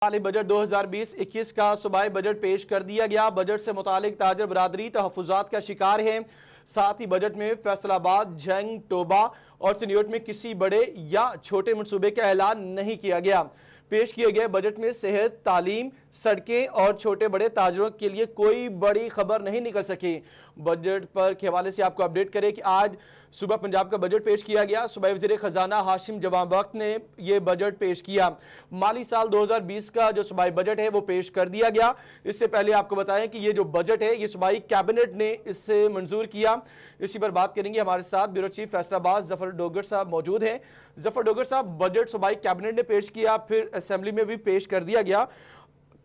माली budget 2020-21 का सूबाई budget पेश कर दिया गया। बजट से मुतालिक ताजर बरादरी तहफुजात का शिकार है। साथ ही बजट में फैसलाबाद, जंग, टोबा और चिन्योट में किसी बड़े या छोटे मनसूबे का ऐलान नहीं किया गया। पेश किए गए बजट में सेहत, तालीम, सड़कें और छोटे बड़े ताजरों के लिए कोई बड़ी खबर नहीं निकल सकी। बजट पर के हवाले से आपको अपडेट करें कि आज सुबह पंजाब का बजट पेश किया गया। सूबाई वज़ीर खजाना हाशिम जवाबख्त ने यह बजट पेश किया। माली साल 2020 का जो सूबाई बजट है वो पेश कर दिया गया। इससे पहले आपको बताएं कि ये जो बजट है ये सूबाई कैबिनेट ने इससे मंजूर किया। इसी पर बात करेंगे। हमारे साथ ब्यूरो चीफ फैसलाबाद जफर डोगर साहब मौजूद हैं। जफर डोगर साहब, बजट सूबाई कैबिनेट ने पेश किया, फिर असेंबली में भी पेश कर दिया गया,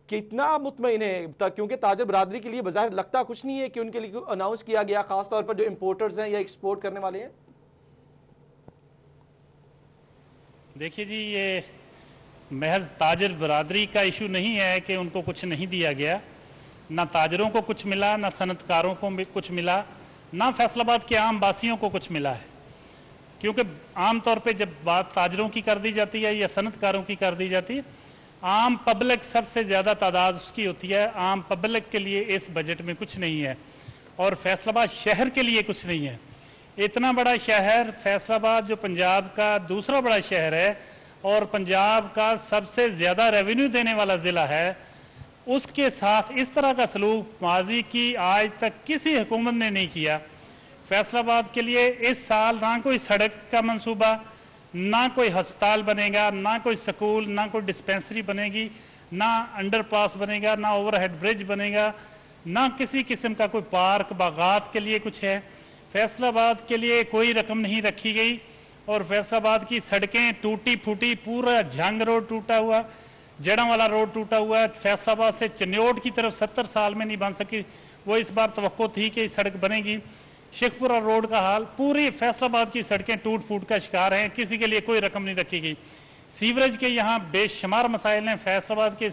कितना मुतमईन है? क्योंकि ताजर बरादरी के लिए बजाय लगता कुछ नहीं है कि उनके लिए अनाउंस किया गया, खासतौर पर जो इंपोर्टर्स हैं या एक्सपोर्ट करने वाले हैं। देखिए जी, ये महज ताजर बरादरी का इशू नहीं है कि उनको कुछ नहीं दिया गया। ना ताजरों को कुछ मिला, ना सनतकारों को कुछ मिला, ना फैसलाबाद के आम बासियों को कुछ मिला है। क्योंकि आमतौर पे जब बात ताजरों की कर दी जाती है या सनतकारों की कर दी जाती है, आम पब्लिक सबसे ज़्यादा तादाद उसकी होती है। आम पब्लिक के लिए इस बजट में कुछ नहीं है और फैसलाबाद शहर के लिए कुछ नहीं है। इतना बड़ा शहर फैसलाबाद जो पंजाब का दूसरा बड़ा शहर है और पंजाब का सबसे ज़्यादा रेवेन्यू देने वाला ज़िला है, उसके साथ इस तरह का सलूक माजी की आज तक किसी हुकूमत ने नहीं किया। फैसलाबाद के लिए इस साल ना कोई सड़क का मंसूबा, ना कोई हस्पताल बनेगा, ना कोई स्कूल, ना कोई डिस्पेंसरी बनेगी, ना अंडरपास बनेगा, ना ओवरहेड ब्रिज बनेगा, ना किसी किस्म का कोई पार्क बागात के लिए कुछ है। फैसलाबाद के लिए कोई रकम नहीं रखी गई और फैसलाबाद की सड़कें टूटी फूटी, पूरा झंग रोड टूटा हुआ, जड़ांवाला रोड टूटा हुआ है। फैसलाबाद से चिन्योट की तरफ 70 साल में नहीं बन सकी, वो इस बार तवक्को थी कि सड़क बनेगी। शेखपुरा रोड का हाल, पूरी फैसलाबाद की सड़कें टूट फूट का शिकार हैं, किसी के लिए कोई रकम नहीं रखी गई। सीवरेज के यहाँ बेशुमार मसाइल हैं, फैसलाबाद के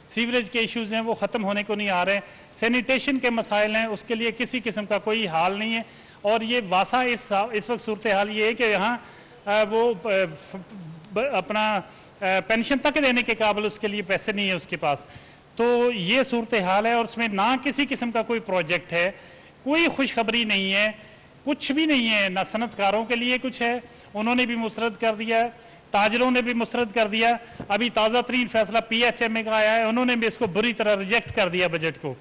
सीवरेज के इश्यूज हैं वो ख़त्म होने को नहीं आ रहे। सैनिटेशन के मसाइल हैं, उसके लिए किसी किस्म का कोई हाल नहीं है। और ये वासा इस वक्त सूरत हाल ये है कि यहाँ वो अपना पेंशन तक देने के काबिल उसके लिए पैसे नहीं है उसके पास। तो ये सूरत हाल है और उसमें ना किसी किस्म का कोई प्रोजेक्ट है, कोई खुशखबरी नहीं है, कुछ भी नहीं है। ना सनतकारों के लिए कुछ है, उन्होंने भी मुस्तरद कर दिया, ताजरों ने भी मुस्तरद कर दिया। अभी ताज़ा तरीन फैसला PHMA का आया है, उन्होंने भी इसको बुरी तरह रिजेक्ट कर दिया बजट को।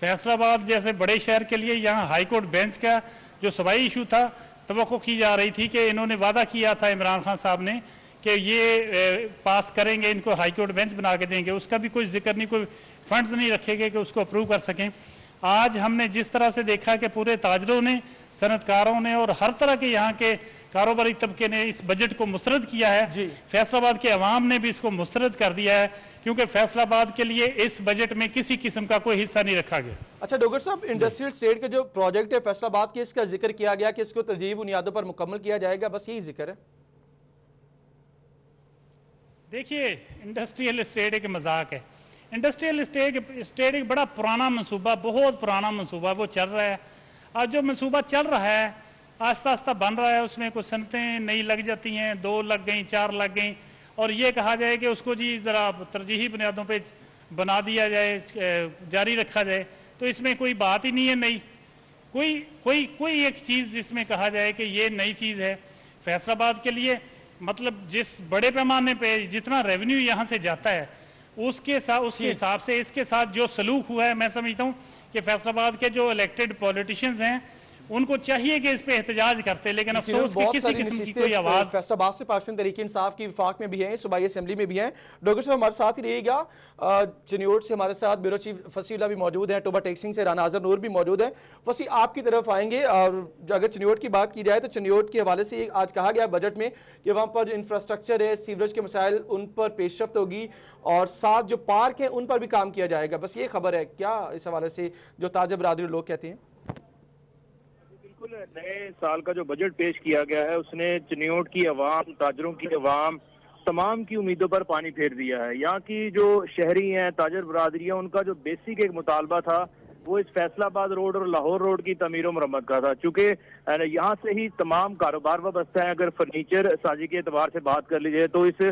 फैसलाबाद जैसे बड़े शहर के लिए यहाँ हाईकोर्ट बेंच का जो सूबाई इशू था, तवक्को की जा रही थी कि इन्होंने वादा किया था इमरान खान साहब ने कि ये पास करेंगे, इनको हाईकोर्ट बेंच बना के देंगे, उसका भी कोई जिक्र नहीं, कोई फंड्स नहीं रखे गए कि उसको अप्रूव कर सकें। आज हमने जिस तरह से देखा कि पूरे ताजरों ने, सनतकारों ने और हर तरह के यहाँ के कारोबारी तबके ने इस बजट को मुस्तरद किया है। फैसलाबाद के अवाम ने भी इसको मुस्तरद कर दिया है, क्योंकि फैसलाबाद के लिए इस बजट में किसी किस्म का कोई हिस्सा नहीं रखा गया। अच्छा डोगर साहब, इंडस्ट्रियल स्टेट का जो प्रोजेक्ट है फैसलाबाद के, इसका जिक्र किया गया कि इसको तरजीही बुनियादों पर मुकम्मल किया जाएगा, बस यही जिक्र है। देखिए, इंडस्ट्रियल स्टेट एक मजाक है। इंडस्ट्रियल स्टेट एक बड़ा पुराना मनसूबा, बहुत पुराना मनसूबा वो चल रहा है। आज जो मनसूबा चल रहा है आस्ता आस्ता बन रहा है, उसमें कुछ सनतें नई लग जाती हैं, 2 लग गई, 4 लग गई, और ये कहा जाए कि उसको जी ज़रा तरजीही बुनियादों पे बना दिया जाए, जारी रखा जाए, तो इसमें कोई बात ही नहीं है नई। कोई कोई कोई एक चीज़ जिसमें कहा जाए कि ये नई चीज़ है फैसलाबाद के लिए, मतलब जिस बड़े पैमाने पे जितना रेवेन्यू यहाँ से जाता है उसके हिसाब से इसके साथ जो सलूक हुआ है, मैं समझता हूँ कि फैसलाबाद के जो इलेक्टेड पॉलिटिशियंस हैं उनको चाहिए कि इस पे एहतजाज करते, लेकिन अफसोस कि किसी किस्म की कोई आवाज फैसलाबाद से पाकिस्तान तहरीक इंसाफ की विफाक में भी है, सूबाई असेंबली में भी है। डॉक्टर साहब हमारे साथ ही रहिएगा। चिन्योट से हमारे साथ ब्यूरो चीफ फसीला भी मौजूद है, टोबा टेक्सिंग से राना आजर नूर भी मौजूद है। फसी, आपकी तरफ आएंगे। और अगर चिन्योट की बात की जाए तो चिन्योट के हवाले से आज कहा गया बजट में कि वहां पर जो इंफ्रास्ट्रक्चर है, सीवरेज के मसाइल, उन पर पेशरफ्त होगी और साथ जो पार्क है उन पर भी काम किया जाएगा, बस ये खबर है क्या इस हवाले से जो ताजर बरादरी लोग कहते हैं? नए साल का जो बजट पेश किया गया है उसने चिन्योट की अवाम, ताजरों की अवाम, तमाम की उम्मीदों पर पानी फेर दिया है। यहाँ की जो शहरी हैं, ताजर बरादरी है, उनका जो बेसिक एक मुतालबा था वो इस फैसलाबाद रोड और लाहौर रोड की तमीर मरम्मत का था। चूंकि यहाँ से ही तमाम कारोबार वाबस्ता है। अगर फर्नीचर साजी के एतबार से बात कर ली जाए तो इस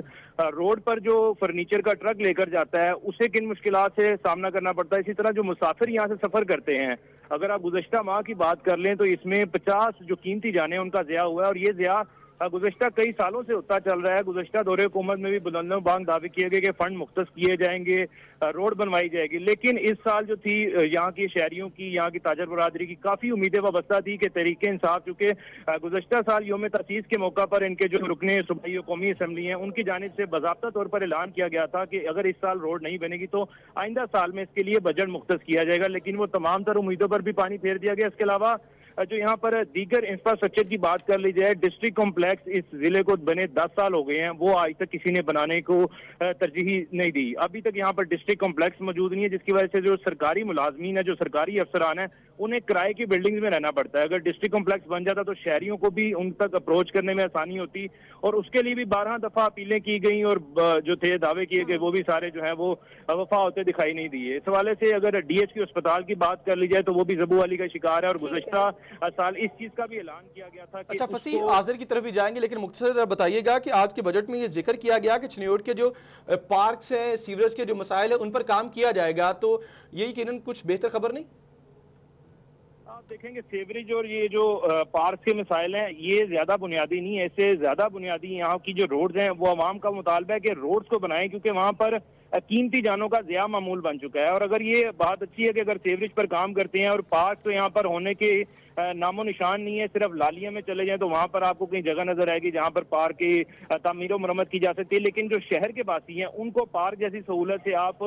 रोड पर जो फर्नीचर का ट्रक लेकर जाता है उसे किन मुश्किलात से सामना करना पड़ता है। इसी तरह जो मुसाफिर यहाँ से सफर करते हैं, अगर आप गुज़श्ता माह की बात कर लें तो इसमें 50 जो कीमती जाने हैं उनका ज़िया हुआ है, और ये ज़िया गुज़श्ता कई सालों से होता चल रहा है। गुज़श्ता दौरे हुकूमत में भी बुलंदों बांग दावे किए गए कि फंड मुख्तस किए जाएंगे, रोड बनवाई जाएगी, लेकिन इस साल जो थी यहाँ की शहरियों की, यहाँ की ताजर बरादरी की काफी उम्मीदें वाबस्ता थी कि तहरीक इंसाफ, चूंकि गुज़श्ता साल यौम तसीस के मौका पर इनके जो रुकने सूबाई कौमी असम्बली हैं उनकी जानिब से बाज़ाब्ता तौर पर ऐलान किया गया था कि अगर इस साल रोड नहीं बनेगी तो आइंदा साल में इसके लिए बजट मुख्तस किया जाएगा, लेकिन वो तमाम तर उम्मीदों पर भी पानी फेर दिया गया। इसके अलावा जो यहाँ पर दीगर इंफ्रास्ट्रक्चर की बात कर ली जाए, डिस्ट्रिक्ट कॉम्प्लेक्स इस जिले को बने 10 साल हो गए हैं, वो आज तक किसी ने बनाने को तरजीह नहीं दी। अभी तक यहाँ पर डिस्ट्रिक्ट कॉम्प्लेक्स मौजूद नहीं है, जिसकी वजह से जो सरकारी मुलाजमीन है, जो सरकारी अफसरान है, उन्हें किराए की बिल्डिंग में रहना पड़ता है। अगर डिस्ट्रिक्ट कॉम्प्लेक्स बन जाता तो शहरियों को भी उन तक अप्रोच करने में आसानी होती, और उसके लिए भी 12 दफा अपीलें की गई और जो थे दावे किए गए वो भी सारे जो है वो वफा होते दिखाई नहीं दिए। इस हवाले से अगर DHQ अस्पताल की बात कर ली जाए तो वो भी जबू अली का शिकार है, और गुज़श्ता साल इस चीज का भी ऐलान किया गया था कि अच्छा फसी आज़िर की तरफ भी जाएंगे, लेकिन मुख्तसर बताइएगा कि आज के बजट में ये जिक्र किया गया कि चिन्योट के जो पार्क्स हैं, सीवरेज के जो मसाइल है उन पर काम किया जाएगा, तो ये यकीनन कुछ बेहतर खबर नहीं? आप देखेंगे सेवरेज और ये जो पार्क के मसाइल हैं ये ज्यादा बुनियादी नहीं है, इससे ज्यादा बुनियादी यहाँ की जो रोड्स हैं वो आवाम का मुतालबा है कि रोड्स को बनाएं, क्योंकि वहाँ पर कीमती जानों का ज़िया मामूल बन चुका है। और अगर ये बात अच्छी है कि अगर सेवरेज पर काम करते हैं, और पार्क तो यहाँ पर होने के नामो निशान नहीं है, सिर्फ लालिया में चले जाएं तो वहां पर आपको कहीं जगह नजर आएगी जहां पर पार्क की तामीर मरम्मत की जा सकती है, लेकिन जो शहर के वासी हैं उनको पार्क जैसी सहूलत से आप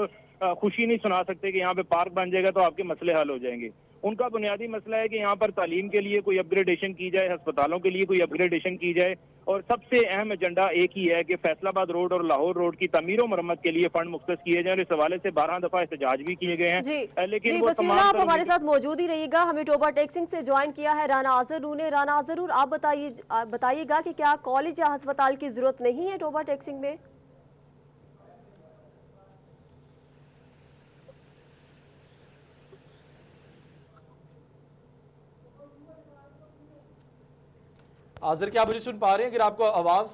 खुशी नहीं सुना सकते कि यहाँ पे पार्क बन जाएगा तो आपके मसले हल हो जाएंगे। उनका बुनियादी मसला है कि यहाँ पर तालीम के लिए कोई अपग्रेडेशन की जाए, अस्पतालों के लिए कोई अपग्रेडेशन की जाए, और सबसे अहम एजेंडा एक ही है कि फैसलाबाद रोड और लाहौर रोड की तमीर मरम्मत के लिए फंड मुख्तस किए जाए। इस हवाले से 12 दफा एहतजाज भी किए गए हैं, लेकिन वो तमाम आप हमारे साथ मौजूद ही रहिएगा। हमें टोबा टेक्सिंग से ज्वाइन किया है राना अजहरुर ने। राना अजहरुर, आप बताइएगा कि क्या कॉलेज या अस्पताल की जरूरत नहीं है टोबा टेक्सिंग में? आज़िर, क्या आप मुझे सुन पा रहे हैं? अगर आपको आवाज़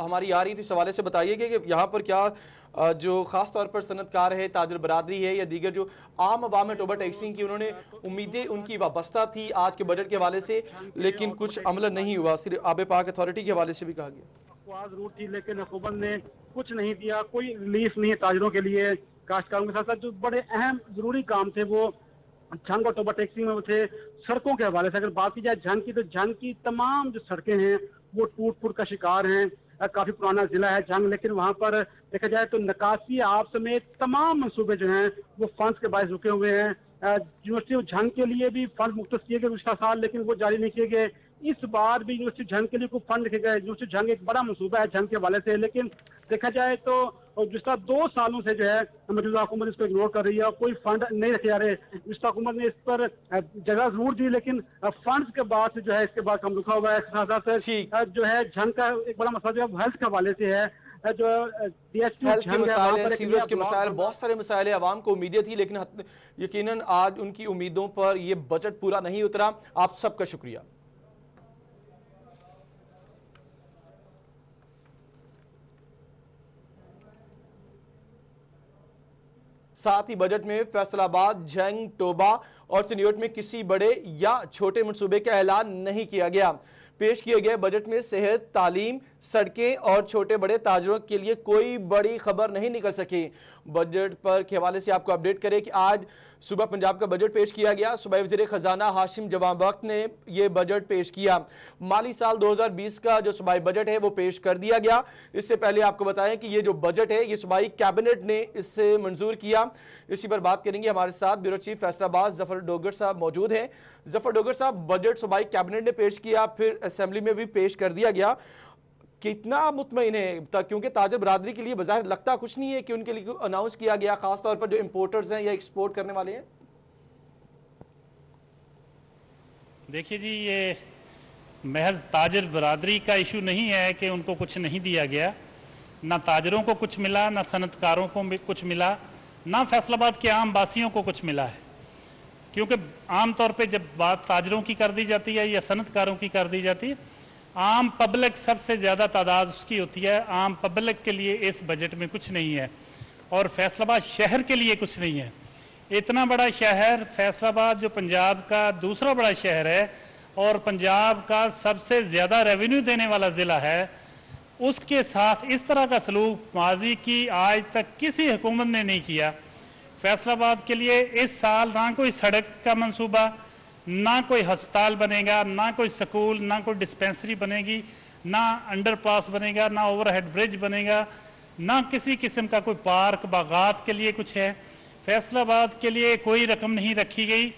हमारी आ रही थी, इस हवाले से बताइएगा कि यहाँ पर क्या जो खास तौर पर सनतकार है, ताजर बरादरी है, या दीगर जो आम अवाम है टोबा टैक्सिंग की, उन्होंने उम्मीदें उनकी वाबस्ता थी आज के बजट के हवाले से, लेकिन कुछ अमल नहीं हुआ। सिर्फ आब पाक अथॉरिटी के हवाले से भी कहा गया जरूर थी, लेकिन हुकूमत ने कुछ नहीं दिया, कोई रिलीफ नहीं है ताजरों के लिए। काश्तकारों के साथ साथ जो बड़े अहम जरूरी काम थे वो झंग और टोबा टैक्सिंग में थे। सड़कों के हवाले से अगर बात की जाए झंग की, तो झंग की तमाम जो सड़कें हैं वो टूट फूट का शिकार हैं। काफी पुराना जिला है झंग, लेकिन वहां पर देखा जाए तो निकासी आप समेत तमाम मंसूबे जो हैं वो फंड्स के बायस रुके हुए हैं। यूनिवर्सिटी झंग के लिए भी फंड मुख्तस किए गए पिछला साल, लेकिन वो जारी नहीं किए गए। इस बार भी यूनिवर्सिटी झंग के लिए कोई फंड लिखे गए। यूनिवर्सिटी झंग एक बड़ा मंसूबा है झंग के हवाले से, लेकिन देखा जाए तो पिछला 2 सालों से जो है मौजूदा हुकूमत इसको इग्नोर कर रही है, कोई फंड नहीं रखे जा रहे। पिछला हुकूमत ने इस पर जगह जरूर दी, लेकिन फंड्स के बाद से जो है इसके बाद कम रुका हुआ है। साथ साथ जो है झंग का एक बड़ा मसला जो है हेल्थ के हवाले से है, जो सीवरेज के मसाइल, बहुत सारे मसाइल है। आवाम को उम्मीदें थी, लेकिन यकीनन आज उनकी उम्मीदों पर यह बजट पूरा नहीं उतरा। आप सबका शुक्रिया। साथ ही बजट में फैसलाबाद, झंग, टोबा और चिन्योट में किसी बड़े या छोटे मंसूबे का ऐलान नहीं किया गया। पेश किए गए बजट में सेहत, तालीम, सड़कें और छोटे बड़े ताजरों के लिए कोई बड़ी खबर नहीं निकल सकी। बजट पर के हवाले से आपको अपडेट करें कि आज सुबह पंजाब का बजट पेश किया गया। सूबाई वज़ीर खजाना हाशिम जवान बख्त ने यह बजट पेश किया। माली साल 2020 का जो सूबाई बजट है वो पेश कर दिया गया। इससे पहले आपको बताएं कि ये जो बजट है ये सूबाई कैबिनेट ने इससे मंजूर किया। इसी पर बात करेंगे, हमारे साथ ब्यूरो चीफ फैसलाबाद जफर डोगर साहब मौजूद हैं। जफर डोगर साहब, बजट सूबाई कैबिनेट ने पेश किया, फिर असेंबली में भी पेश कर दिया गया, कितना मुतमईन है? क्योंकि ताजर बरादरी के लिए बज़ाहिर लगता कुछ नहीं है कि उनके लिए अनाउंस किया गया, खासतौर पर जो इंपोर्टर्स हैं या एक्सपोर्ट करने वाले हैं। देखिए जी, ये महज ताजर बरादरी का इशू नहीं है कि उनको कुछ नहीं दिया गया। ना ताजरों को कुछ मिला, ना सनतकारों को कुछ मिला, ना फैसलाबाद के आम वासियों को कुछ मिला है। क्योंकि आमतौर पे जब बात ताजरों की कर दी जाती है या सनतकारों की कर दी जाती है, आम पब्लिक सबसे ज़्यादा तादाद उसकी होती है। आम पब्लिक के लिए इस बजट में कुछ नहीं है और फैसलाबाद शहर के लिए कुछ नहीं है। इतना बड़ा शहर फैसलाबाद जो पंजाब का दूसरा बड़ा शहर है और पंजाब का सबसे ज़्यादा रेवेन्यू देने वाला ज़िला है, उसके साथ इस तरह का सलूक माजी की आज तक किसी हुकूमत ने नहीं किया। फैसलाबाद के लिए इस साल ना कोई सड़क का मंसूबा, ना कोई अस्पताल बनेगा, ना कोई स्कूल, ना कोई डिस्पेंसरी बनेगी, ना अंडरपास बनेगा, ना ओवरहेड ब्रिज बनेगा, ना किसी किस्म का कोई पार्क बागात के लिए कुछ है। फैसलाबाद के लिए कोई रकम नहीं रखी गई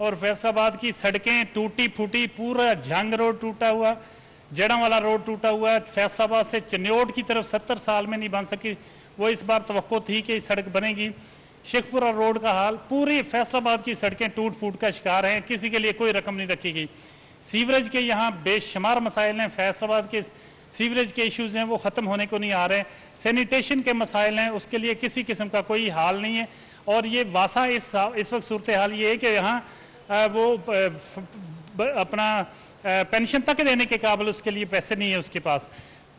और फैसलाबाद की सड़कें टूटी फूटी, पूरा झंग रोड टूटा हुआ, जड़ांवाला रोड टूटा हुआ है। फैसलाबाद से चन्योट की तरफ 70 साल में नहीं बन सकी, वो इस बार तवक्को थी कि सड़क बनेगी। शेखपुरा रोड का हाल, पूरी फैसलाबाद की सड़कें टूट फूट का शिकार हैं, किसी के लिए कोई रकम नहीं रखी गई। सीवरेज के यहाँ बेशुमार मसाइल हैं, फैसलाबाद के सीवरेज के इश्यूज हैं वो ख़त्म होने को नहीं आ रहे। सैनिटेशन के मसाइल हैं, उसके लिए किसी किस्म का कोई हाल नहीं है। और ये वासा इस वक्त सूरत हाल ये है कि यहाँ वो अपना पेंशन तक देने के काबिल उसके लिए पैसे नहीं है उसके पास।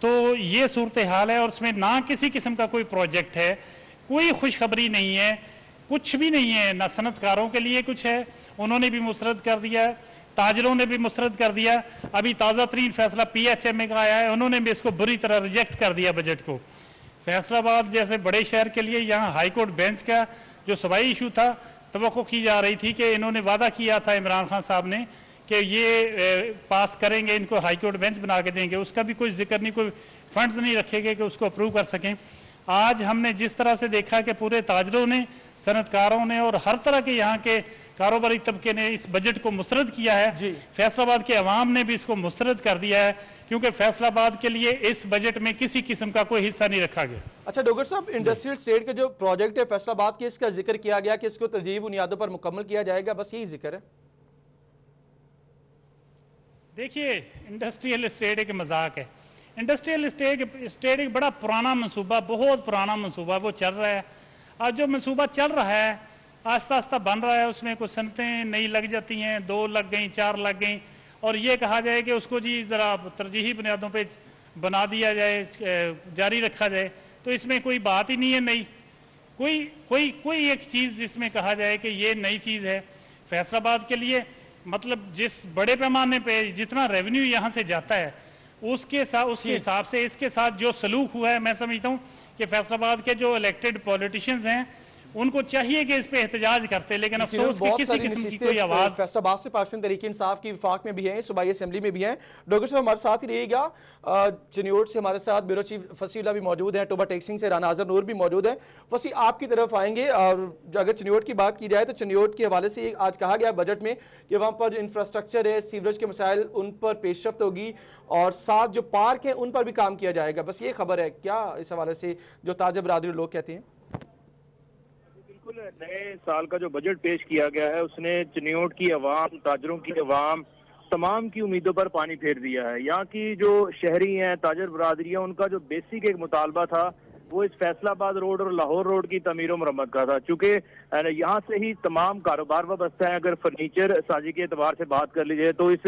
तो ये सूरत हाल है और उसमें ना किसी किस्म का कोई प्रोजेक्ट है, कोई खुशखबरी नहीं है, कुछ भी नहीं है। ना सनतकारों के लिए कुछ है, उन्होंने भी मुस्तरद कर दिया, ताजरों ने भी मुस्तरद कर दिया। अभी ताज़ा तरीन फैसला PHMA का आया है, उन्होंने भी इसको बुरी तरह रिजेक्ट कर दिया बजट को। फैसलाबाद जैसे बड़े शहर के लिए यहाँ हाईकोर्ट बेंच का जो सूबाई इशू था, तवक्को की जा रही थी कि इन्होंने वादा किया था इमरान खान साहब ने कि ये पास करेंगे, इनको हाईकोर्ट बेंच बना के देंगे, उसका भी कोई जिक्र नहीं, कोई फंड्स नहीं रखे गए कि उसको अप्रूव कर सकें। आज हमने जिस तरह से देखा कि पूरे ताजरों ने, सनतकारों ने और हर तरह के यहाँ के कारोबारी तबके ने इस बजट को मुस्तरद किया है। फैसलाबाद के अवाम ने भी इसको मुस्तरद कर दिया है, क्योंकि फैसलाबाद के लिए इस बजट में किसी किस्म का कोई हिस्सा नहीं रखा गया। अच्छा डॉक्टर साहब, इंडस्ट्रियल स्टेट का जो प्रोजेक्ट है फैसलाबाद के, इसका जिक्र किया गया कि इसको तरजीही बुनियादों पर मुकम्मल किया जाएगा, बस यही जिक्र है। देखिए, इंडस्ट्रियल स्टेट एक मजाक है। इंडस्ट्रियल स्टेट एक बड़ा पुराना मंसूबा, बहुत पुराना मंसूबा वो चल रहा है। आज जो मंसूबा चल रहा है आस्ता आस्ता बन रहा है, उसमें कुछ सनतें नई लग जाती हैं, 2 लग गई, 4 लग गई, और ये कहा जाए कि उसको जी ज़रा तरजीही बुनियादों पे बना दिया जाए, जारी रखा जाए, तो इसमें कोई बात ही नहीं है नई। कोई एक चीज़ जिसमें कहा जाए कि ये नई चीज़ है फैसलाबाद के लिए, मतलब जिस बड़े पैमाने पे जितना रेवेन्यू यहाँ से जाता है उसके हिसाब से इसके साथ जो सलूक हुआ है, मैं समझता हूँ कि फैसलाबाद के जो इलेक्टेड पॉलिटिशियंस हैं उनको चाहिए कि इस पे एहतजाज करते, लेकिन अफसोस कि किसी किस्म की कोई आवाज फैसलाबाद से पाकिस्तान तहरीक इंसाफ की वफाक में भी है, सूबाई असेंबली में भी है। डॉक्टर साहब हमारे साथ ही रहिएगा। चन्योट से हमारे साथ ब्यूरो चीफ फसीउल्लाह भी मौजूद है, टोबा टेक्सिंग से राना आजर नूर भी मौजूद है। फसी आपकी तरफ आएंगे, और अगर चन्योट की बात की जाए तो चन्योट के हवाले से आज कहा गया बजट में कि वहां पर जो इंफ्रास्ट्रक्चर है, सीवरेज के मसाइल, उन पर पेशरफ्त होगी और साथ जो पार्क है उन पर भी काम किया जाएगा, बस ये खबर है क्या इस हवाले से जो ताजर बरादरी लोग कहते हैं? नए साल का जो बजट पेश किया गया है उसने चन्योट की अवाम, ताजरों की अवाम, तमाम की उम्मीदों पर पानी फेर दिया है। यहाँ की जो शहरी हैं, ताजर बरादरी है, उनका जो बेसिक एक मुतालबा था वो इस फैसलाबाद रोड और लाहौर रोड की तमीर व मरम्मत का था। चूंकि यहाँ से ही तमाम कारोबार वाबस्ता है। अगर फर्नीचर साजी के एतबार से बात कर लीजिए तो इस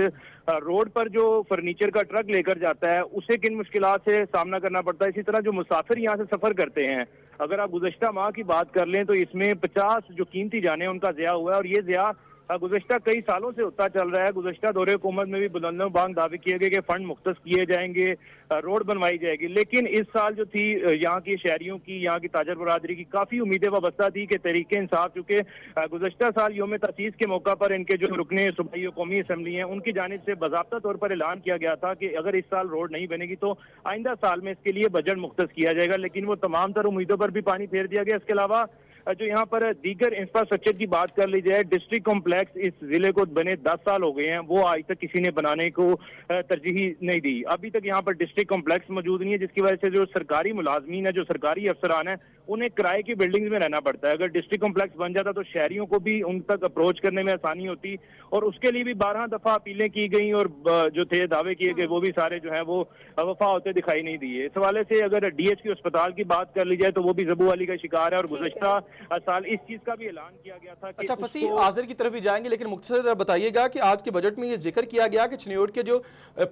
रोड पर जो फर्नीचर का ट्रक लेकर जाता है उसे किन मुश्किलात से सामना करना पड़ता है। इसी तरह जो मुसाफिर यहाँ से सफर करते हैं, अगर आप गुज़श्ता माह की बात कर लें तो इसमें 50 जो कीमती जाने उनका ज़िया हुआ है, और ये ज़िया गुज़श्ता कई सालों से होता चल रहा है। गुज़श्ता दौरे हुकूमत में भी बुलंदों बांग दावे किए गए कि फंड मुख्तस किए जाएंगे, रोड बनवाई जाएगी, लेकिन इस साल जो थी यहाँ की शहरियों की, यहाँ की ताजर बरादरी की काफ़ी उम्मीदें वाबस्ता थी कि तहरीक इंसाफ, चूँकि गुज़श्ता साल यौम तसीस के मौका पर इनके जो रुकने सूबाई कौमी असम्बली हैं उनकी जानिब से बाज़ाब्ता तौर पर ऐलान किया गया था कि अगर इस साल रोड नहीं बनेगी तो आइंदा साल में इसके लिए बजट मुख्तस किया जाएगा, लेकिन वो तमाम तर उम्मीदों पर भी पानी फेर दिया गया। इसके अलावा जो यहाँ पर दीगर इंफ्रास्ट्रक्चर की बात कर ली जाए, डिस्ट्रिक्ट कॉम्प्लेक्स इस जिले को बने 10 साल हो गए हैं, वो आज तक किसी ने बनाने को तरजीह नहीं दी। अभी तक यहाँ पर डिस्ट्रिक्ट कॉम्प्लेक्स मौजूद नहीं है, जिसकी वजह से जो सरकारी मुलाजमीन है, जो सरकारी अफसरान है, उन्हें किराए की बिल्डिंग्स में रहना पड़ता है। अगर डिस्ट्रिक्ट कॉम्प्लेक्स बन जाता तो शहरियों को भी उन तक अप्रोच करने में आसानी होती, और उसके लिए भी 12 दफा अपीलें की गई और जो थे दावे किए गए वो भी सारे जो है वो वफा होते दिखाई नहीं दिए। इस हवाले से अगर DHQ अस्पताल की बात कर ली जाए तो वो भी जबू वाली का शिकार है, और गुज़श्ता साल इस चीज का भी ऐलान किया गया था कि अच्छा, फसी आजर की तरफ भी जाएंगे, लेकिन मुख्तसर बताइएगा कि आज के बजट में ये जिक्र किया गया कि चिन्योट के जो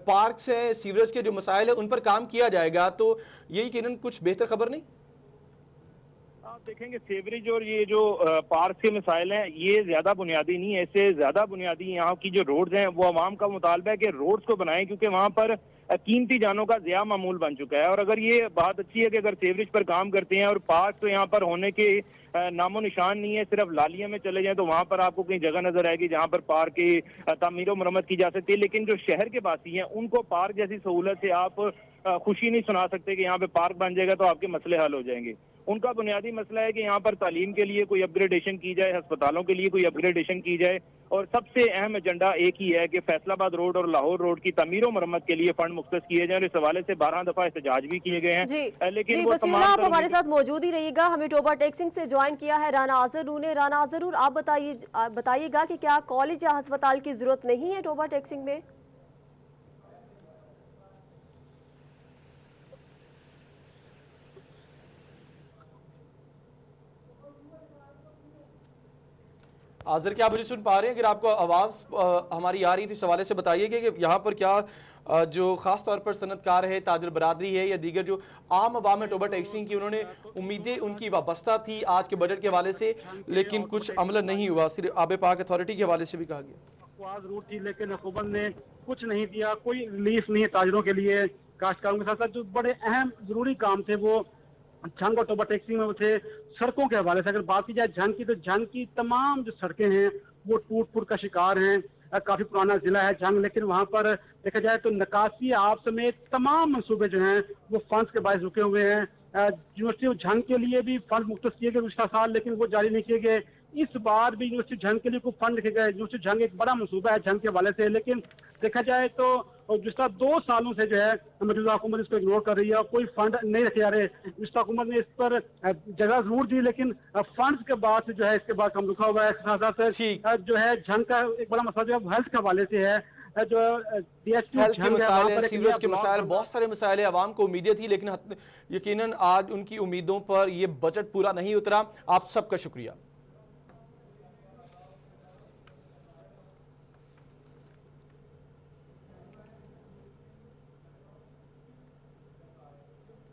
पार्क्स हैं, सीवरेज के जो मसाइल है, उन पर काम किया जाएगा, तो ये यकीनन कुछ बेहतर खबर नहीं? आप देखेंगे सेवरेज और ये जो पार्क के मिसाइल हैं ये ज्यादा बुनियादी नहीं है। इससे ज्यादा बुनियादी यहाँ की जो रोड्स हैं वो अवाम का मुतालबा है कि रोड्स को बनाएं, क्योंकि वहां पर कीमती जानों का ज़िया मामूल बन चुका है। और अगर ये बात अच्छी है कि अगर सेवरेज पर काम करते हैं और पार्क तो यहाँ पर होने के नामो निशान नहीं है, सिर्फ लालिया में चले जाएं तो वहां पर आपको कहीं जगह नजर आएगी जहां पर पार्क की तामीर और मरम्मत की जा सकती है। लेकिन जो शहर के वासी हैं उनको पार्क जैसी सहूलत से आप खुशी नहीं सुना सकते कि यहाँ पे पार्क बन जाएगा तो आपके मसले हल हो जाएंगे। उनका बुनियादी मसला है कि यहाँ पर तालीम के लिए कोई अपग्रेडेशन की जाए, अस्पतालों के लिए कोई अपग्रेडेशन की जाए, और सबसे अहम एजेंडा एक ही है कि फैसलाबाद रोड और लाहौर रोड की तमीर और मरम्मत के लिए फंड मुख्तस किए जाए। और इस हवाले से 12 दफा एहतजाज भी किए गए हैं, लेकिन वो तमाम आप हमारे साथ मौजूद ही रहिएगा। हमें टोबा टेक्सिंग से ज्वाइन किया है राना आजरू ने। राना आजरू, आप बताइएगा कि क्या कॉलेज या अस्पताल की जरूरत नहीं है टोबा टेक्सिंग में? आजर, क्या आप मुझे सुन पा रहे हैं? अगर आपको आवाज हमारी आ रही थी, इस हवाले से बताइए कि यहाँ पर क्या जो खास तौर पर सनतकार है, ताजर बरादरी है, या दीगर जो आम अवाम है टोबा टैक्सिंग की, उन्होंने उम्मीदें उनकी वाबस्ता थी आज के बजट के हवाले से, लेकिन कुछ अमल नहीं हुआ। सिर्फ आब पाक अथॉरिटी के हवाले से भी कहा गया अफवाज रूट थी, लेकिन हुकूमत ने कुछ नहीं दिया, कोई रिलीफ नहीं है ताजरों के लिए। काश्तकारों के साथ साथ जो बड़े अहम जरूरी काम थे वो झंग और टोबा टैक्सिंग में थे। सड़कों के हवाले से अगर बात की जाए झंग की, तो झंग की तमाम जो सड़कें हैं वो टूट फूट का शिकार हैं। काफी पुराना जिला है झंग, लेकिन वहां पर देखा जाए तो निकासी आप समेत तमाम मंसूबे जो हैं वो फंड्स के बायस रुके हुए हैं। यूनिवर्सिटी झंग के लिए भी फंड मुख्तस किए गए पिछला साल, लेकिन वो जारी नहीं किए गए। इस बार भी यूनिवर्सिटी झंग के लिए कोई फंड लिखे गए। यूनिवर्सिटी झंग एक बड़ा मंसूबा है झंग के हवाले से, लेकिन देखा जाए तो पिछला 2 सालों से जो है मौजूदा हुकूमत इसको इग्नोर कर रही है और कोई फंड नहीं रखे जा रहे। पिछला हुकूमत ने इस पर जगह जरूर दी, लेकिन फंड्स के बाद से जो है इसके बाद कम रुका हुआ है। साथ साथ जो है झंग का एक बड़ा मसला जो है हेल्थ के हवाले से है। जो हेल्थ के मसाइल है, सीवरेज के मसाइल, बहुत सारे मसाइल है। आवाम को उम्मीदें थी, लेकिन यकीनन आज उनकी उम्मीदों पर यह बजट पूरा नहीं उतरा। आप सबका शुक्रिया।